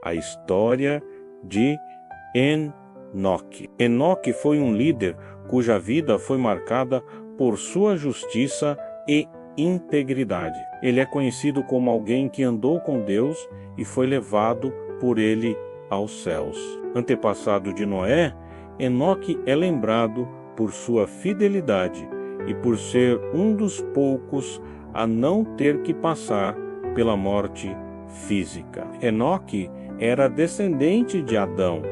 a história de Enoque. Enoque foi um líder cuja vida foi marcada por sua justiça e integridade. Ele é conhecido como alguém que andou com Deus e foi levado por ele aos céus. Antepassado de Noé, Enoque é lembrado por sua fidelidade e por ser um dos poucos a não ter que passar pela morte física. Enoque era descendente de Adão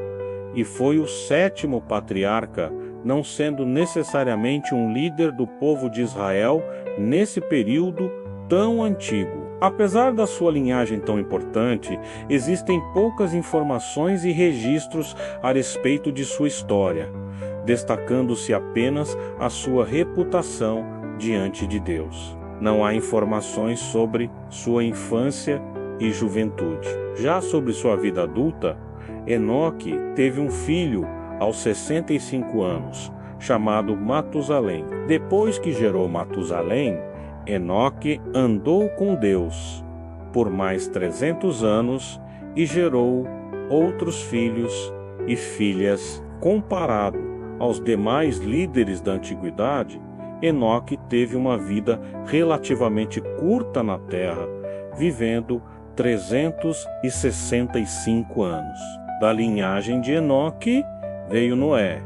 e foi o 7º patriarca, não sendo necessariamente um líder do povo de Israel nesse período tão antigo. Apesar da sua linhagem tão importante, existem poucas informações e registros a respeito de sua história, destacando-se apenas a sua reputação diante de Deus. Não há informações sobre sua infância e juventude. Já sobre sua vida adulta, Enoque teve um filho aos 65 anos, chamado Matusalém. Depois que gerou Matusalém, Enoque andou com Deus por mais 300 anos e gerou outros filhos e filhas. Comparado aos demais líderes da antiguidade, Enoque teve uma vida relativamente curta na terra, vivendo 365 anos. Da linhagem de Enoque veio Noé,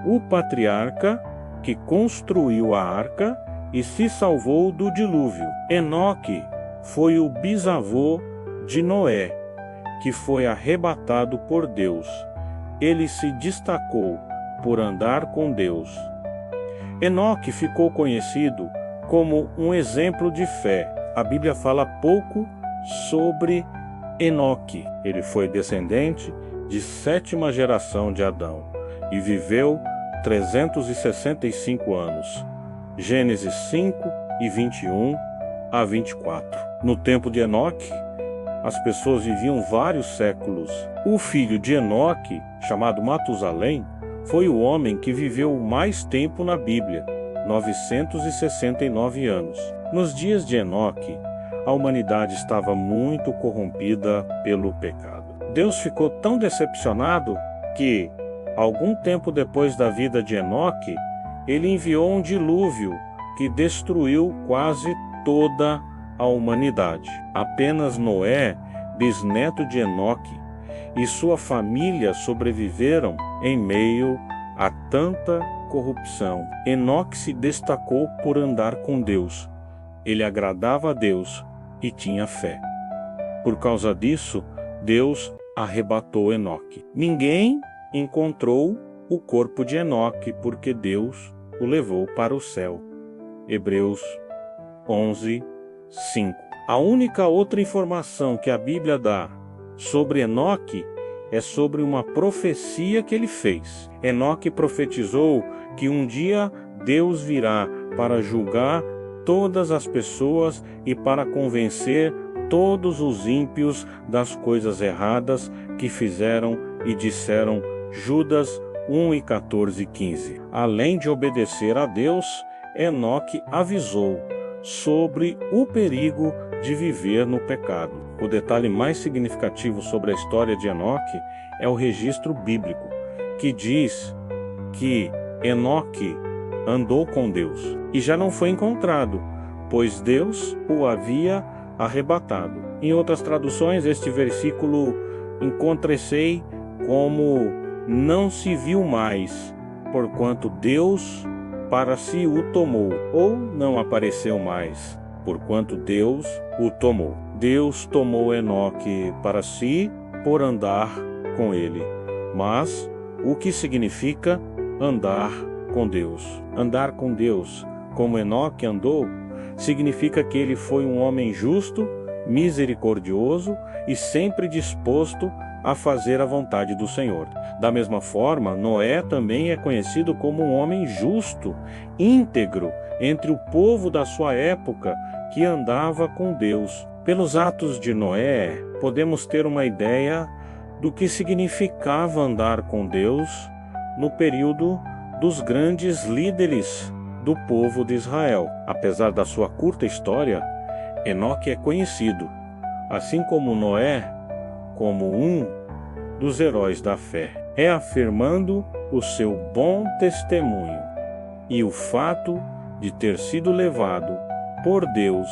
o patriarca que construiu a arca e se salvou do dilúvio. Enoque foi o bisavô de Noé, que foi arrebatado por Deus. Ele se destacou por andar com Deus. Enoque ficou conhecido como um exemplo de fé. A Bíblia fala pouco sobre Enoque. Ele foi descendente de 7ª geração de Adão e viveu 365 anos. Gênesis 5 e 21 a 24. No tempo de Enoque, as pessoas viviam vários séculos. O filho de Enoque, chamado Matusalém, foi o homem que viveu mais tempo na Bíblia, 969 anos. Nos dias de Enoque, a humanidade estava muito corrompida pelo pecado. Deus ficou tão decepcionado que, algum tempo depois da vida de Enoque, ele enviou um dilúvio que destruiu quase toda a humanidade. Apenas Noé, bisneto de Enoque, e sua família sobreviveram em meio a tanta corrupção. Enoque se destacou por andar com Deus. Ele agradava a Deus e tinha fé. Por causa disso, Deus arrebatou Enoque. Ninguém encontrou o corpo de Enoque, porque Deus o levou para o céu. Hebreus 11, 5. A única outra informação que a Bíblia dá sobre Enoque é sobre uma profecia que ele fez. Enoque profetizou que um dia Deus virá para julgar todas as pessoas e para convencer todos os ímpios das coisas erradas que fizeram e disseram. Judas 1 e 14 e 15. Além de obedecer a Deus, Enoque avisou sobre o perigo de viver no pecado. O detalhe mais significativo sobre a história de Enoque é o registro bíblico, que diz que Enoque andou com Deus e já não foi encontrado, pois Deus o havia arrebatado. Em outras traduções, este versículo encontra-se como não se viu mais, porquanto Deus para si o tomou, ou não apareceu mais, porquanto Deus o tomou. Deus tomou Enoque para si por andar com ele. Mas o que significa andar com Deus? Andar com Deus, como Enoque andou, significa que ele foi um homem justo, misericordioso e sempre disposto a fazer a vontade do Senhor. Da mesma forma, Noé também é conhecido como um homem justo, íntegro, entre o povo da sua época que andava com Deus. Pelos atos de Noé, podemos ter uma ideia do que significava andar com Deus no período dos grandes líderes do povo de Israel. Apesar da sua curta história, Enoque é conhecido, assim como Noé, como um dos heróis da fé, reafirmando o seu bom testemunho e o fato de ter sido levado por Deus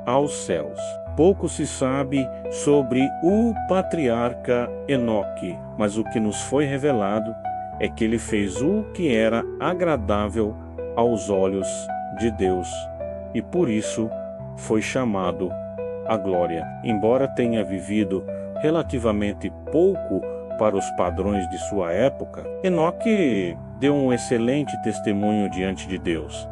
aos céus. Pouco se sabe sobre o patriarca Enoque, mas o que nos foi revelado é que ele fez o que era agradável aos olhos de Deus e por isso foi chamado à glória. Embora tenha vivido relativamente pouco para os padrões de sua época, Enoque deu um excelente testemunho diante de Deus.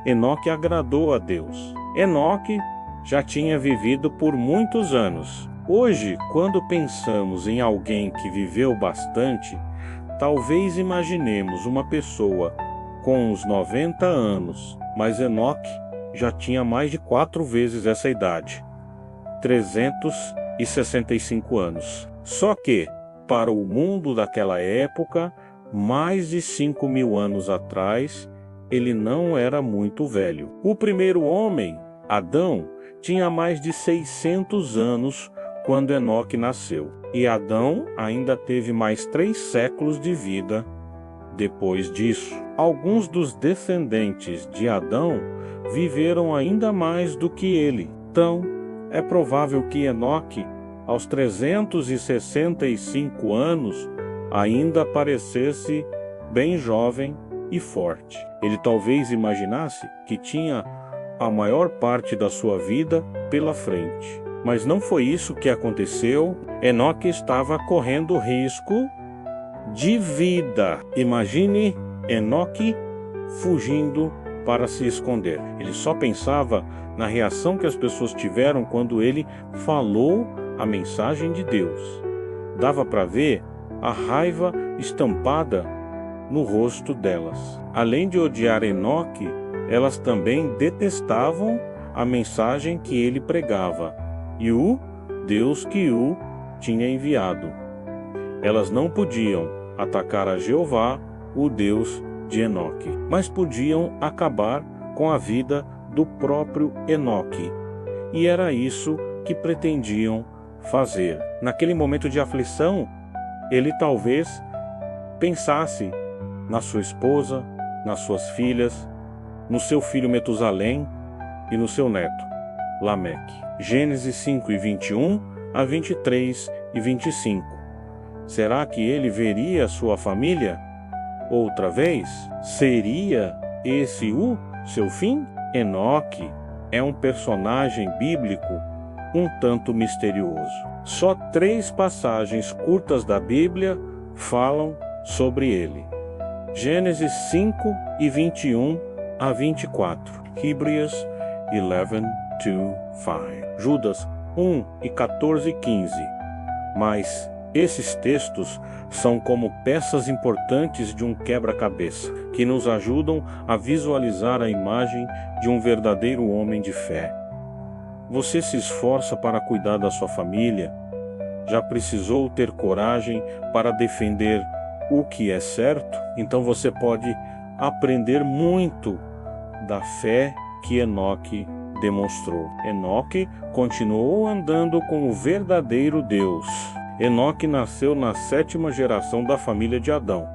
Enoque agradou a Deus. Enoque já tinha vivido por muitos anos. Hoje, quando pensamos em alguém que viveu bastante, talvez imaginemos uma pessoa com uns 90 anos, mas Enoque já tinha mais de 4 vezes essa idade, 365 anos. Só que, para o mundo daquela época, mais de 5.000 anos atrás, ele não era muito velho. O primeiro homem, Adão, tinha mais de 600 anos quando Enoque nasceu. E Adão ainda teve mais 3 séculos de vida depois disso. Alguns dos descendentes de Adão viveram ainda mais do que ele. Então, é provável que Enoque, aos 365 anos, ainda parecesse bem jovem e forte. Ele talvez imaginasse que tinha a maior parte da sua vida pela frente. Mas não foi isso que aconteceu. Enoque estava correndo risco de vida. Imagine Enoque fugindo para se esconder. Ele só pensava na reação que as pessoas tiveram quando ele falou a mensagem de Deus. Dava para ver a raiva estampada no rosto delas. Além de odiar Enoque, elas também detestavam a mensagem que ele pregava e o Deus que o tinha enviado. Elas não podiam atacar a Jeová, o Deus de Enoque, mas podiam acabar com a vida do próprio Enoque. E era isso que pretendiam fazer. Naquele momento de aflição, ele talvez pensasse na sua esposa, nas suas filhas, no seu filho Metusalém e no seu neto, Lameque. Gênesis 5:21 a 23 e 25. Será que ele veria sua família outra vez? Seria esse o seu fim? Enoque é um personagem bíblico um tanto misterioso. Só 3 passagens curtas da Bíblia falam sobre ele. Gênesis 5:21 a 24. Hebrews 11:2-5. Judas 1:14-15. Mas esses textos são como peças importantes de um quebra-cabeça, que nos ajudam a visualizar a imagem de um verdadeiro homem de fé. Você se esforça para cuidar da sua família? Já precisou ter coragem para defender o que é certo? Então você pode aprender muito da fé que Enoque demonstrou. Enoque continuou andando com o verdadeiro Deus. Enoque nasceu na 7ª geração da família de Adão.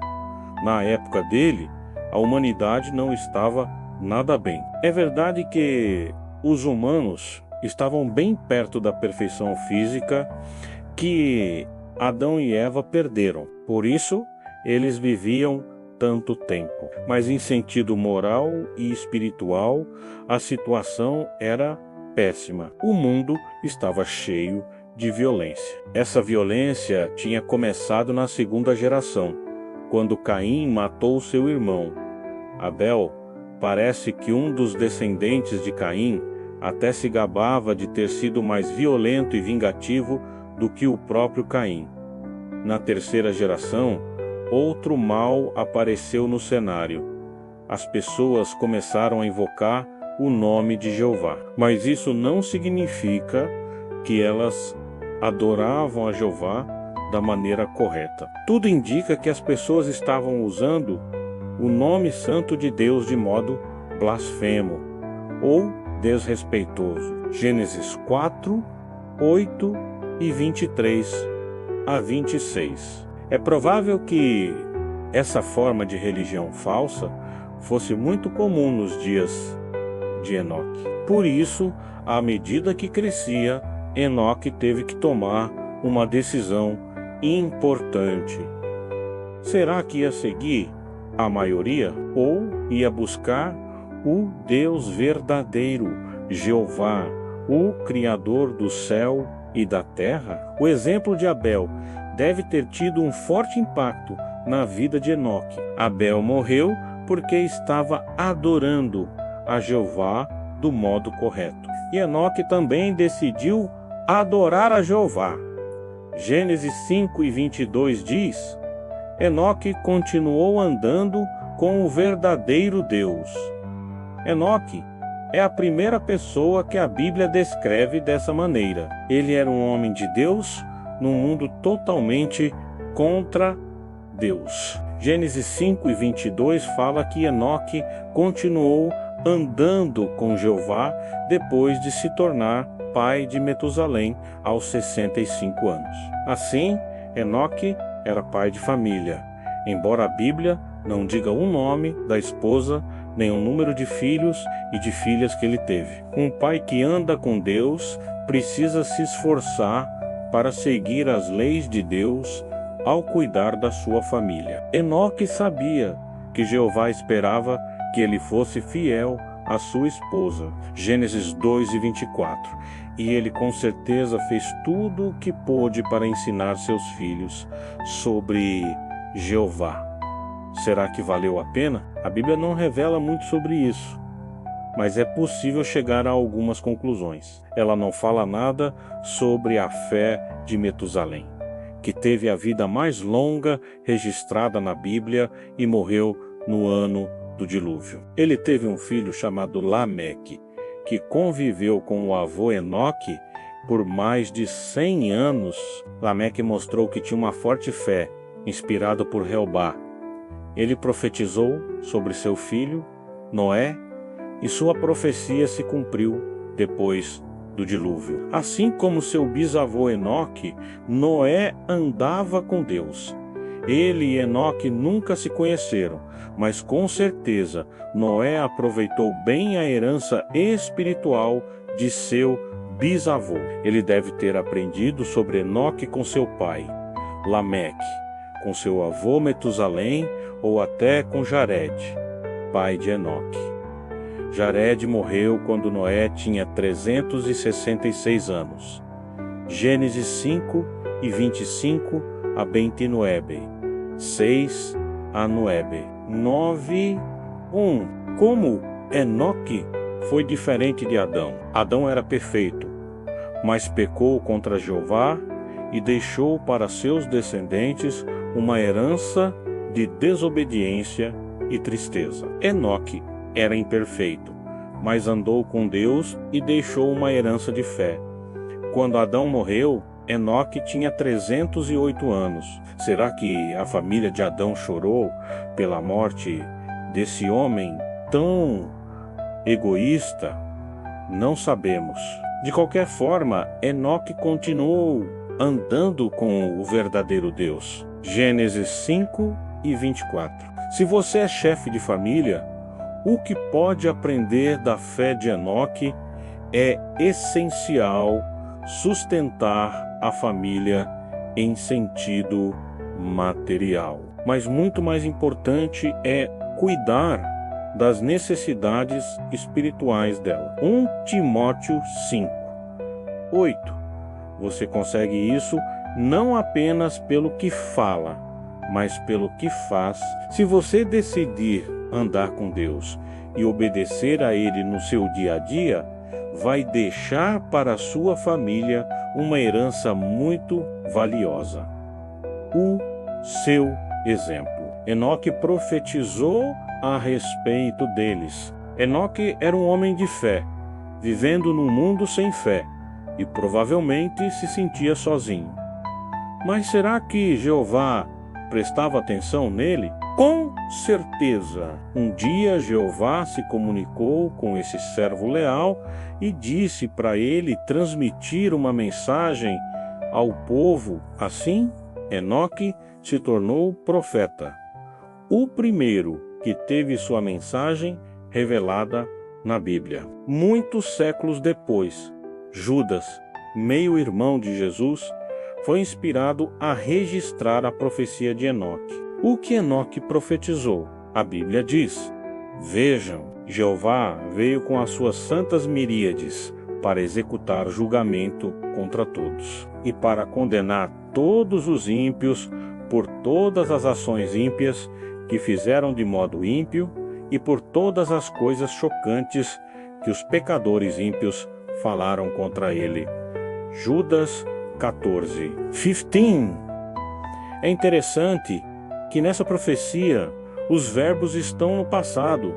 Na época dele, a humanidade não estava nada bem. É verdade que os humanos estavam bem perto da perfeição física que Adão e Eva perderam. Por isso, eles viviam tanto tempo. Mas em sentido moral e espiritual, a situação era péssima. O mundo estava cheio de violência. Essa violência tinha começado na 2ª geração, quando Caim matou seu irmão. Abel, parece que um dos descendentes de Caim até se gabava de ter sido mais violento e vingativo do que o próprio Caim. Na 3ª geração, outro mal apareceu no cenário. As pessoas começaram a invocar o nome de Jeová. Mas isso não significa que elas adoravam a Jeová da maneira correta. Tudo indica que as pessoas estavam usando o nome santo de Deus de modo blasfemo ou desrespeitoso. Gênesis 4, 8 e 23 a 26. É provável que essa forma de religião falsa fosse muito comum nos dias de Enoque. Por isso, à medida que crescia, Enoque teve que tomar uma decisão importante. Será que ia seguir a maioria ou ia buscar o Deus verdadeiro, Jeová, o Criador do céu e da terra? O exemplo de Abel deve ter tido um forte impacto na vida de Enoque. Abel morreu porque estava adorando a Jeová do modo correto. E Enoque também decidiu adorar a Jeová. Gênesis 5:22 diz: Enoque continuou andando com o verdadeiro Deus. Enoque é a primeira pessoa que a Bíblia descreve dessa maneira. Ele era um homem de Deus num mundo totalmente contra Deus. Gênesis 5:22 fala que Enoque continuou andando com Jeová depois de se tornar pai de Metusalém aos 65 anos. Assim, Enoque era pai de família, embora a Bíblia não diga o nome da esposa, nem o número de filhos e de filhas que ele teve. Um pai que anda com Deus precisa se esforçar para seguir as leis de Deus ao cuidar da sua família. Enoque sabia que Jeová esperava que ele fosse fiel à sua esposa. Gênesis 2:24. E ele com certeza fez tudo o que pôde para ensinar seus filhos sobre Jeová. Será que valeu a pena? A Bíblia não revela muito sobre isso, mas é possível chegar a algumas conclusões. Ela não fala nada sobre a fé de Metusalém, que teve a vida mais longa registrada na Bíblia e morreu no ano do dilúvio. Ele teve um filho chamado Lameque, que conviveu com o avô Enoque por mais de 100 anos. Lameque mostrou que tinha uma forte fé, inspirado por Jeová. Ele profetizou sobre seu filho, Noé, e sua profecia se cumpriu depois do dilúvio. Assim como seu bisavô Enoque, Noé andava com Deus. Ele e Enoque nunca se conheceram, mas com certeza Noé aproveitou bem a herança espiritual de seu bisavô. Ele deve ter aprendido sobre Enoque com seu pai, Lameque, com seu avô Metusalém ou até com Jared, pai de Enoque. Jared morreu quando Noé tinha 366 anos. Gênesis 5:25 a Bentinuebe, 6 a Nuebe, 9:1. Como Enoque foi diferente de Adão. Adão era perfeito, mas pecou contra Jeová e deixou para seus descendentes uma herança de desobediência e tristeza. Enoque era imperfeito, mas andou com Deus e deixou uma herança de fé. Quando Adão morreu, Enoque tinha 308 anos. Será que a família de Adão chorou pela morte desse homem tão egoísta? Não sabemos. De qualquer forma, Enoque continuou andando com o verdadeiro Deus. Gênesis 5:24. Se você é chefe de família, o que pode aprender da fé de Enoque é essencial sustentar a família em sentido material. Mas muito mais importante é cuidar das necessidades espirituais dela. 1 Timóteo 5:8. Você consegue isso não apenas pelo que fala, mas pelo que faz. Se você decidir andar com Deus e obedecer a Ele no seu dia a dia, vai deixar para a sua família uma herança muito valiosa: o seu exemplo. Enoque profetizou a respeito deles. Enoque era um homem de fé, vivendo num mundo sem fé, e provavelmente se sentia sozinho. Mas será que Jeová prestava atenção nele? Com certeza. Um dia Jeová se comunicou com esse servo leal e disse para ele transmitir uma mensagem ao povo. Assim, Enoque se tornou profeta, o primeiro que teve sua mensagem revelada na Bíblia. Muitos séculos depois, Judas, meio-irmão de Jesus, foi inspirado a registrar a profecia de Enoque. O que Enoque profetizou? A Bíblia diz: vejam, Jeová veio com as suas santas miríades para executar julgamento contra todos e para condenar todos os ímpios por todas as ações ímpias que fizeram de modo ímpio e por todas as coisas chocantes que os pecadores ímpios falaram contra ele. Judas 14:15. É interessante que nessa profecia os verbos estão no passado,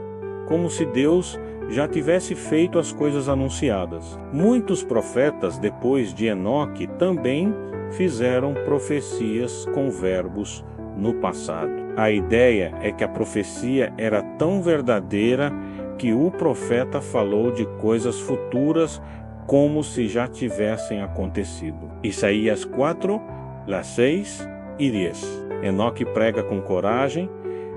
como se Deus já tivesse feito as coisas anunciadas. Muitos profetas depois de Enoque também fizeram profecias com verbos no passado. A ideia é que a profecia era tão verdadeira que o profeta falou de coisas futuras como se já tivessem acontecido. Isaías 4, 6 e 10. Enoque prega com coragem.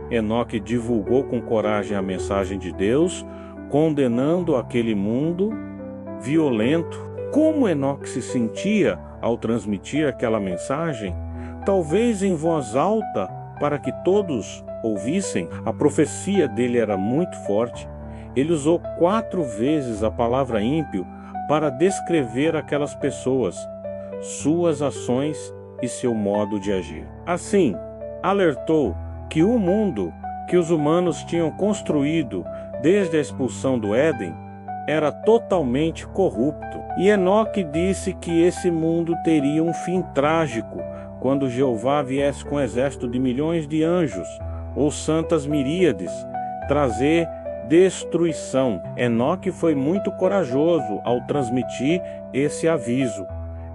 Enoque divulgou com coragem a mensagem de Deus, condenando aquele mundo violento. Como Enoque se sentia ao transmitir aquela mensagem? Talvez em voz alta, para que todos ouvissem. A profecia dele era muito forte. Ele usou 4 vezes a palavra ímpio para descrever aquelas pessoas, suas ações e seu modo de agir. Assim, alertou que o mundo que os humanos tinham construído desde a expulsão do Éden era totalmente corrupto. E Enoque disse que esse mundo teria um fim trágico quando Jeová viesse com um exército de milhões de anjos ou santas miríades trazer destruição. Enoque foi muito corajoso ao transmitir esse aviso,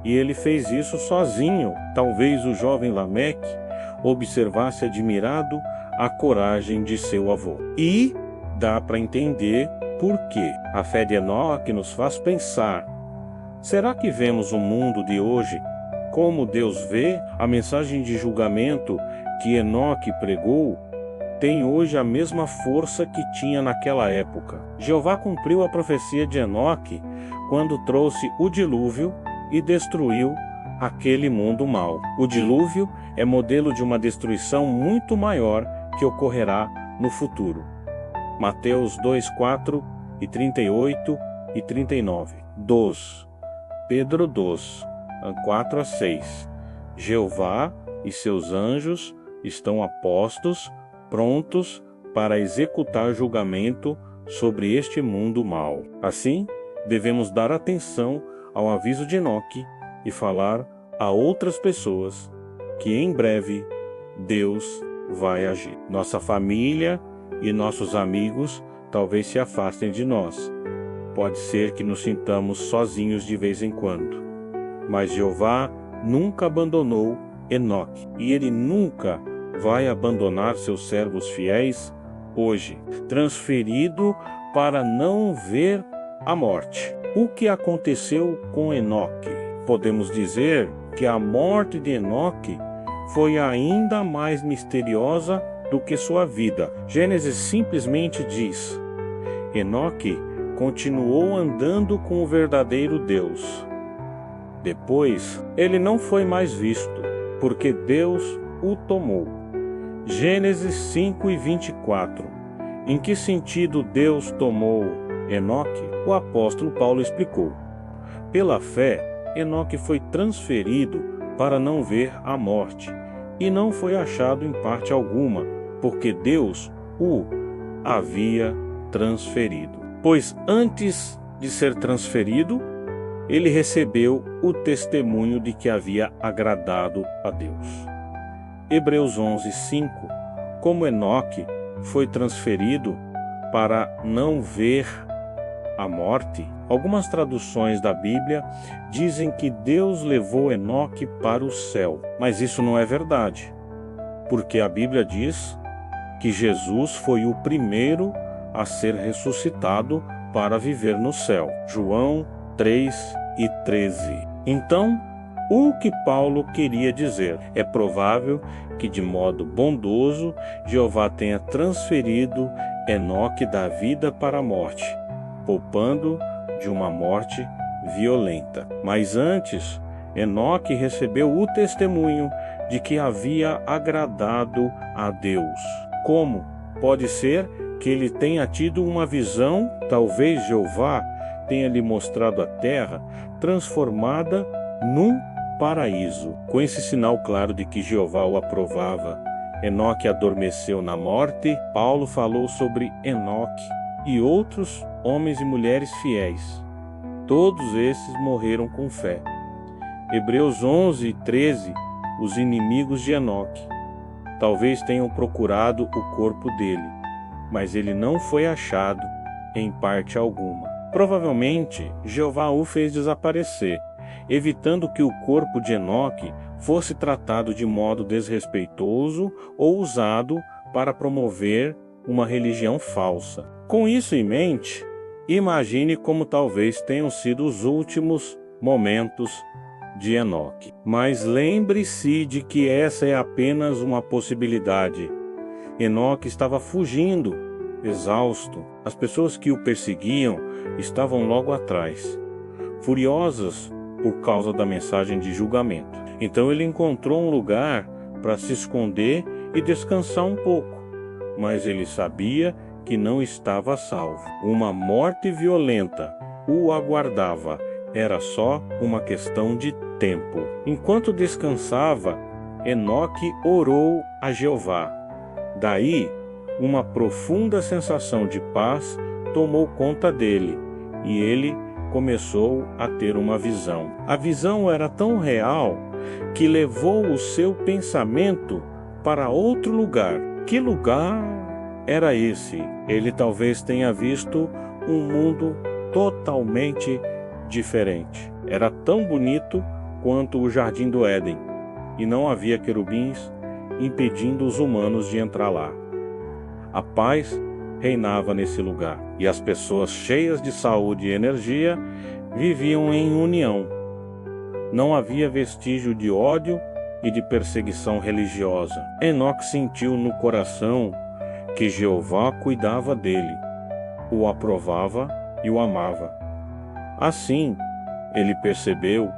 e ele fez isso sozinho. Talvez o jovem Lameque observasse admirado a coragem de seu avô. E dá para entender por quê. A fé de Enoque nos faz pensar: será que vemos o mundo de hoje como Deus vê? A mensagem de julgamento que Enoque pregou tem hoje a mesma força que tinha naquela época. Jeová cumpriu a profecia de Enoque quando trouxe o dilúvio e destruiu aquele mundo mau. O dilúvio é modelo de uma destruição muito maior que ocorrerá no futuro. Mateus 2:4 e 38 e 39. 2. Pedro 2, 4 a 6. Jeová e seus anjos estão a postos, prontos para executar julgamento sobre este mundo mau. Assim, devemos dar atenção ao aviso de Enoque e falar a outras pessoas que em breve Deus vai agir. Nossa família e nossos amigos talvez se afastem de nós. Pode ser que nos sintamos sozinhos de vez em quando. Mas Jeová nunca abandonou Enoque, e ele nunca vai abandonar seus servos fiéis hoje, transferido para não ver a morte. O que aconteceu com Enoque? Podemos dizer que a morte de Enoque foi ainda mais misteriosa do que sua vida. Gênesis simplesmente diz: Enoque continuou andando com o verdadeiro Deus. Depois, ele não foi mais visto, porque Deus o tomou. Gênesis 5:24. Em que sentido Deus tomou Enoque? O apóstolo Paulo explicou: pela fé, Enoque foi transferido para não ver a morte, e não foi achado em parte alguma, porque Deus o havia transferido. Pois antes de ser transferido, ele recebeu o testemunho de que havia agradado a Deus. Hebreus 11:5. Como Enoque foi transferido para não ver a morte, algumas traduções da Bíblia dizem que Deus levou Enoque para o céu. Mas isso não é verdade, porque a Bíblia diz que Jesus foi o primeiro a ser ressuscitado para viver no céu. João 3:13. Então, o que Paulo queria dizer. É provável que, de modo bondoso, Jeová tenha transferido Enoque da vida para a morte, poupando de uma morte violenta. Mas antes, Enoque recebeu o testemunho de que havia agradado a Deus. Como pode ser que ele tenha tido uma visão? Talvez Jeová tenha lhe mostrado a terra transformada num paraíso. Com esse sinal claro de que Jeová o aprovava, Enoque adormeceu na morte. Paulo falou sobre Enoque e outros homens e mulheres fiéis. Todos esses morreram com fé. Hebreus 11:13, os inimigos de Enoque talvez tenham procurado o corpo dele, mas ele não foi achado em parte alguma. Provavelmente, Jeová o fez desaparecer, evitando que o corpo de Enoque fosse tratado de modo desrespeitoso ou usado para promover uma religião falsa. Com isso em mente, imagine como talvez tenham sido os últimos momentos de Enoque. Mas lembre-se de que essa é apenas uma possibilidade. Enoque estava fugindo, exausto. As pessoas que o perseguiam estavam logo atrás, furiosas por causa da mensagem de julgamento. Então ele encontrou um lugar para se esconder e descansar um pouco, mas ele sabia que não estava salvo. Uma morte violenta o aguardava. Era só uma questão de tempo. Enquanto descansava, Enoque orou a Jeová. Daí, uma profunda sensação de paz tomou conta dele e ele começou a ter uma visão. A visão era tão real que levou o seu pensamento para outro lugar. Que lugar era esse? Ele talvez tenha visto um mundo totalmente diferente. Era tão bonito quanto o jardim do Éden, e não havia querubins impedindo os humanos de entrar lá. A paz reinava nesse lugar, e as pessoas cheias de saúde e energia viviam em união. Não havia vestígio de ódio e de perseguição religiosa. Enoque sentiu no coração que Jeová cuidava dele, o aprovava e o amava. Assim, ele percebeu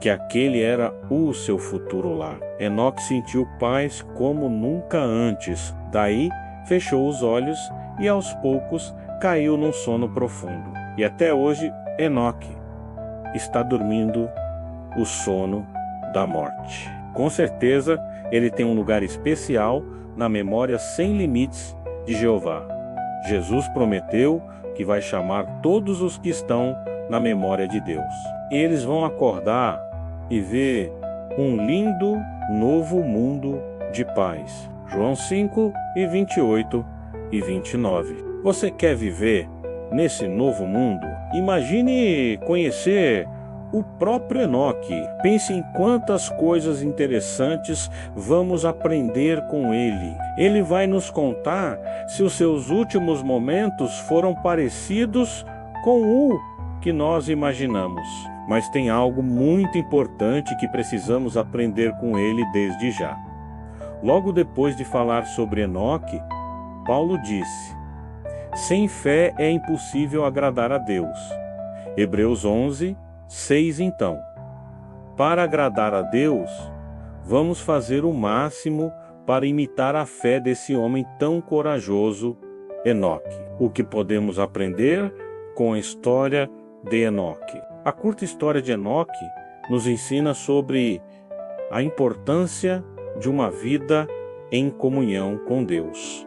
que aquele era o seu futuro lar. Enoque sentiu paz como nunca antes. Daí, fechou os olhos e aos poucos caiu num sono profundo. E até hoje, Enoque está dormindo o sono da morte. Com certeza, ele tem um lugar especial na memória sem limites de Jeová. Jesus prometeu que vai chamar todos os que estão na memória de Deus. Eles vão acordar e ver um lindo novo mundo de paz. João 5:28 e 29. Você quer viver nesse novo mundo? Imagine conhecer o próprio Enoque. Pense em quantas coisas interessantes vamos aprender com ele. Ele vai nos contar se os seus últimos momentos foram parecidos com o que nós imaginamos. Mas tem algo muito importante que precisamos aprender com ele desde já. Logo depois de falar sobre Enoque, Paulo disse: sem fé é impossível agradar a Deus. Hebreus 11:6. Então, para agradar a Deus, vamos fazer o máximo para imitar a fé desse homem tão corajoso, Enoque. O que podemos aprender com a história de Enoque? A curta história de Enoque nos ensina sobre a importância de uma vida em comunhão com Deus.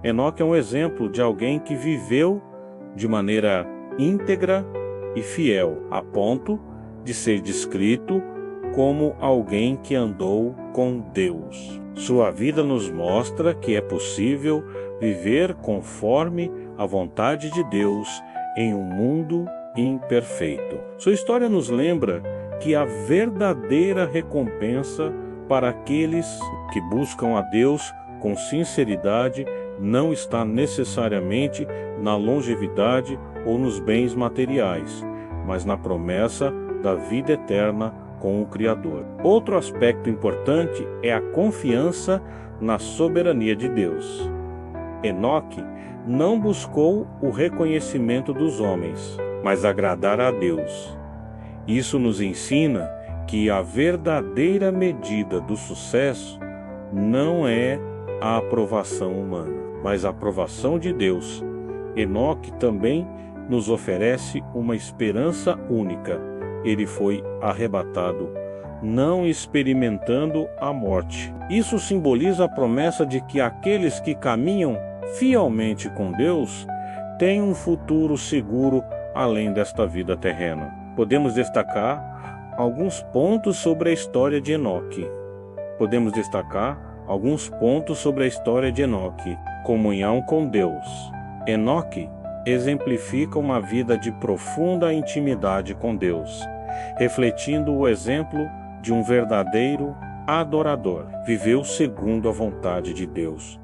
Enoque é um exemplo de alguém que viveu de maneira íntegra e fiel, a ponto de ser descrito como alguém que andou com Deus. Sua vida nos mostra que é possível viver conforme a vontade de Deus em um mundo imperfeito. Sua história nos lembra que a verdadeira recompensa para aqueles que buscam a Deus com sinceridade não está necessariamente na longevidade ou nos bens materiais, mas na promessa da vida eterna com o Criador. Outro aspecto importante é a confiança na soberania de Deus. Enoque não buscou o reconhecimento dos homens, mas agradar a Deus. Isso nos ensina que a verdadeira medida do sucesso não é a aprovação humana, mas a aprovação de Deus. Enoque também nos oferece uma esperança única. Ele foi arrebatado, não experimentando a morte. Isso simboliza a promessa de que aqueles que caminham fielmente com Deus têm um futuro seguro além desta vida terrena. Podemos destacar alguns pontos sobre a história de Enoque. Comunhão com Deus. Enoque exemplifica uma vida de profunda intimidade com Deus, refletindo o exemplo de um verdadeiro adorador. Viveu segundo a vontade de Deus.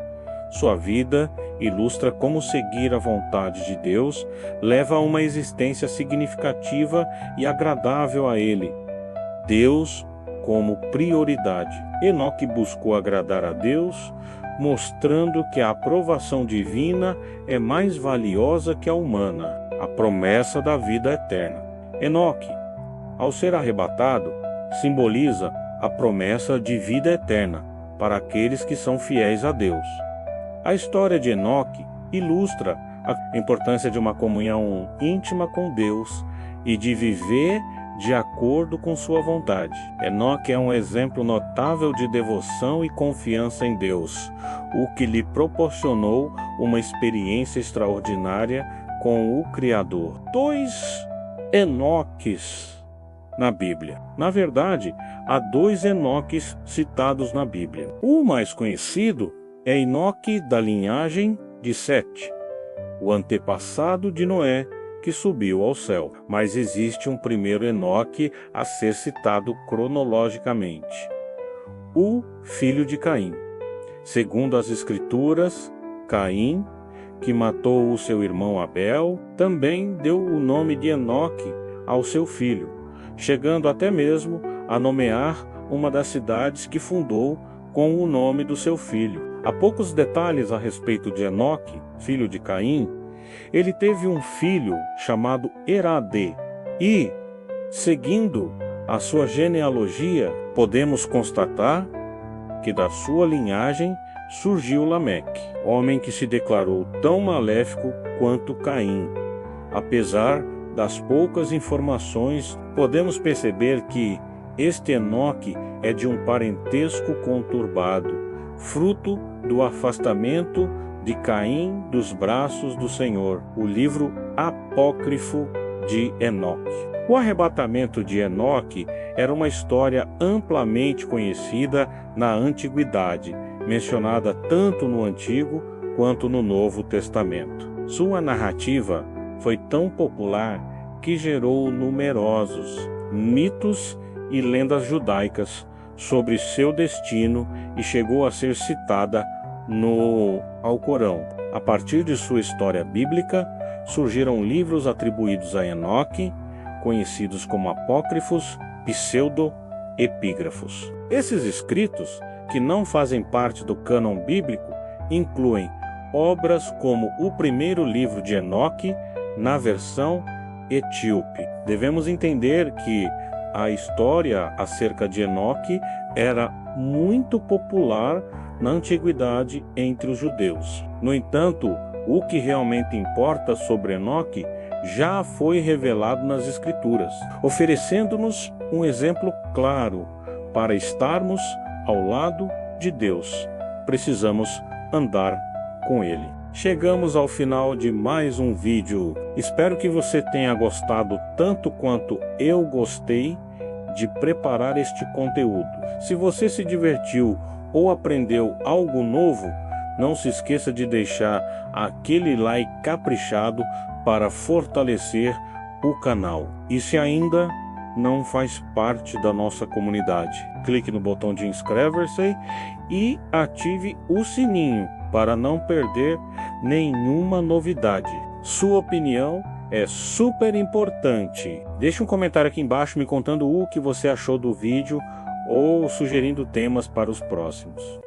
Sua vida ilustra como seguir a vontade de Deus leva a uma existência significativa e agradável a Ele. Deus como prioridade. Enoque buscou agradar a Deus, mostrando que a aprovação divina é mais valiosa que a humana, a promessa da vida eterna. Enoque, ao ser arrebatado, simboliza a promessa de vida eterna para aqueles que são fiéis a Deus. A história de Enoque ilustra a importância de uma comunhão íntima com Deus e de viver de acordo com sua vontade. Enoque é um exemplo notável de devoção e confiança em Deus, o que lhe proporcionou uma experiência extraordinária com o Criador. 2 Enoques na Bíblia. Na verdade, há 2 Enoques citados na Bíblia. O mais conhecido é Enoque da linhagem de Sete, o antepassado de Noé, que subiu ao céu. Mas existe um primeiro Enoque a ser citado cronologicamente, o filho de Caim. Segundo as Escrituras, Caim, que matou o seu irmão Abel, também deu o nome de Enoque ao seu filho, chegando até mesmo a nomear uma das cidades que fundou com o nome do seu filho. Há poucos detalhes a respeito de Enoque, filho de Caim. Ele teve um filho chamado Irade e, seguindo a sua genealogia, podemos constatar que da sua linhagem surgiu Lameque, homem que se declarou tão maléfico quanto Caim. Apesar das poucas informações, podemos perceber que este Enoque é de um parentesco conturbado, fruto do afastamento de Caim dos braços do Senhor, o livro apócrifo de Enoque. O arrebatamento de Enoque era uma história amplamente conhecida na Antiguidade, mencionada tanto no Antigo quanto no Novo Testamento. Sua narrativa foi tão popular que gerou numerosos mitos e lendas judaicas sobre seu destino e chegou a ser citada no Alcorão. A partir de sua história bíblica, surgiram livros atribuídos a Enoque, conhecidos como apócrifos, pseudo-epígrafos. Esses escritos, que não fazem parte do cânon bíblico, incluem obras como o primeiro livro de Enoque, na versão etíope. Devemos entender que a história acerca de Enoque era muito popular na antiguidade entre os judeus. No entanto, o que realmente importa sobre Enoque já foi revelado nas Escrituras, oferecendo-nos um exemplo claro para estarmos ao lado de Deus. Precisamos andar com Ele. Chegamos ao final de mais um vídeo. Espero que você tenha gostado tanto quanto eu gostei de preparar este conteúdo. Se você se divertiu ou aprendeu algo novo, não se esqueça de deixar aquele like caprichado para fortalecer o canal. E se ainda não faz parte da nossa comunidade, clique no botão de inscrever-se e ative o sininho para não perder nenhuma novidade. Sua opinião é super importante. Deixe um comentário aqui embaixo me contando o que você achou do vídeo ou sugerindo temas para os próximos.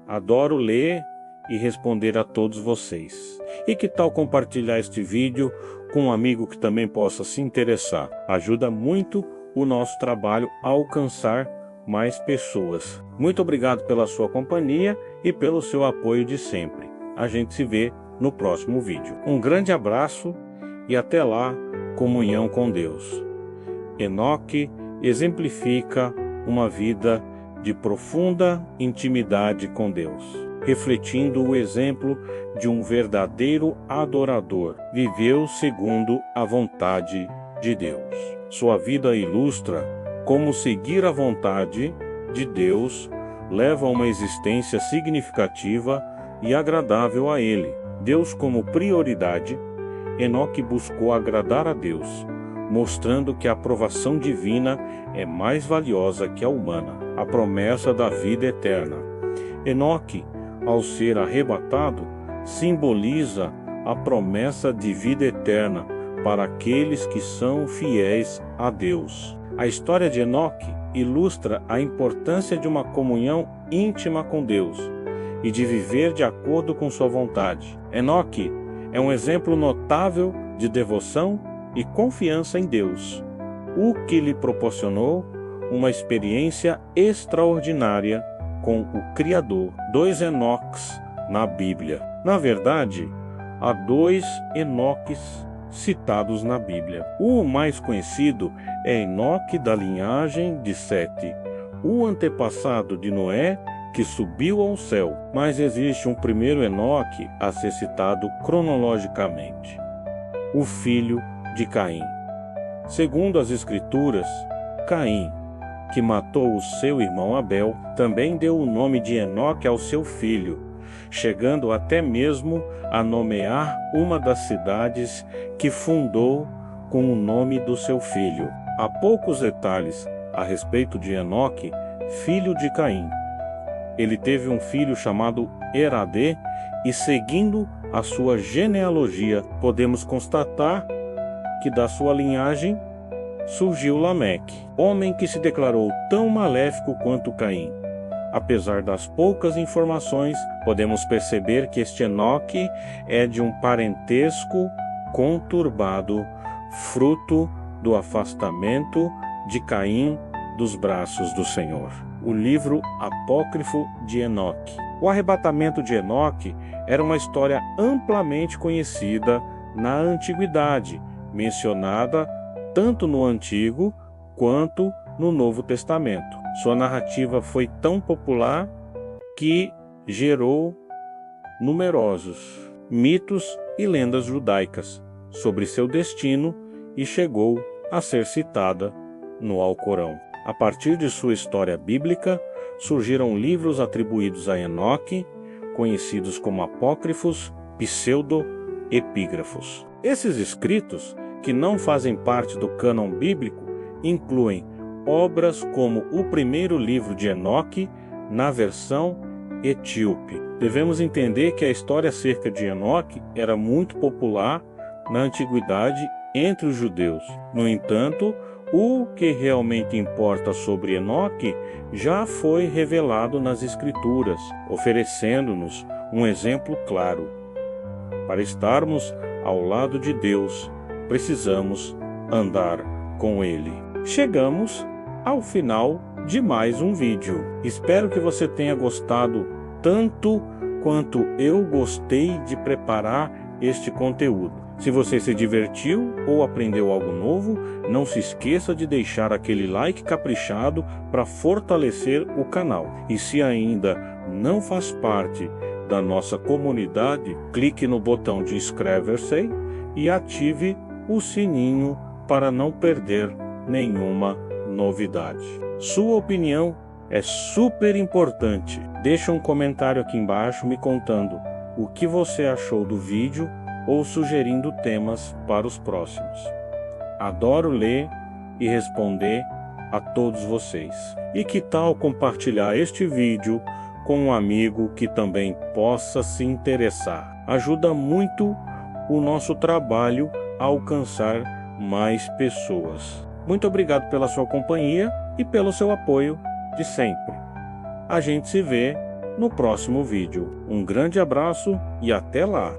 Adoro ler e responder a todos vocês. E que tal compartilhar este vídeo com um amigo que também possa se interessar? Ajuda muito o nosso trabalho a alcançar mais pessoas. Muito obrigado pela sua companhia e pelo seu apoio de sempre. A gente se vê no próximo vídeo. Um grande abraço e até lá, comunhão com Deus. Enoque exemplifica uma vida de profunda intimidade com Deus, refletindo o exemplo de um verdadeiro adorador. Viveu segundo a vontade de Deus. Sua vida ilustra como seguir a vontade de Deus leva a uma existência significativa e agradável a Ele. Deus como prioridade, Enoque buscou agradar a Deus, mostrando que a aprovação divina é mais valiosa que a humana, a promessa da vida eterna. Enoque, ao ser arrebatado, simboliza a promessa de vida eterna para aqueles que são fiéis a Deus. A história de Enoque ilustra a importância de uma comunhão íntima com Deus e de viver de acordo com sua vontade. Enoque é um exemplo notável de devoção e confiança em Deus, o que lhe proporcionou uma experiência extraordinária com o Criador. 2 Enoques na Bíblia. Na verdade, há 2 Enoques citados na Bíblia. O mais conhecido é Enoque da linhagem de Sete, o antepassado de Noé que subiu ao céu, mas existe um primeiro Enoque a ser citado cronologicamente, o filho de Caim. Segundo as Escrituras, Caim, que matou o seu irmão Abel, também deu o nome de Enoque ao seu filho, chegando até mesmo a nomear uma das cidades que fundou com o nome do seu filho. Há poucos detalhes a respeito de Enoque, filho de Caim. Ele teve um filho chamado Eradê e, seguindo a sua genealogia, podemos constatar que da sua linhagem surgiu Lameque, homem que se declarou tão maléfico quanto Caim. Apesar das poucas informações, podemos perceber que este Enoque é de um parentesco conturbado, fruto do afastamento de Caim dos braços do Senhor. O livro apócrifo de Enoque. O arrebatamento de Enoque era uma história amplamente conhecida na antiguidade, mencionada tanto no Antigo quanto no Novo Testamento. Sua narrativa foi tão popular que gerou numerosos mitos e lendas judaicas sobre seu destino e chegou a ser citada no Alcorão. A partir de sua história bíblica, surgiram livros atribuídos a Enoque, conhecidos como apócrifos, pseudo-epígrafos. Esses escritos, que não fazem parte do cânon bíblico, incluem obras como o primeiro livro de Enoque, na versão etíope. Devemos entender que a história acerca de Enoque era muito popular na antiguidade entre os judeus. No entanto, o que realmente importa sobre Enoque já foi revelado nas Escrituras, oferecendo-nos um exemplo claro. Para estarmos ao lado de Deus, precisamos andar com Ele. Chegamos ao final de mais um vídeo. Espero que você tenha gostado tanto quanto eu gostei de preparar este conteúdo. Se você se divertiu ou aprendeu algo novo, não se esqueça de deixar aquele like caprichado para fortalecer o canal. E se ainda não faz parte da nossa comunidade, clique no botão de inscrever-se e ative o sininho para não perder nenhuma novidade. Sua opinião é super importante. Deixa um comentário aqui embaixo me contando o que você achou do vídeo ou sugerindo temas para os próximos. Adoro ler e responder a todos vocês. E que tal compartilhar este vídeo com um amigo que também possa se interessar? Ajuda muito o nosso trabalho alcançar mais pessoas. Muito obrigado pela sua companhia e pelo seu apoio de sempre. A gente se vê no próximo vídeo. Um grande abraço e até lá!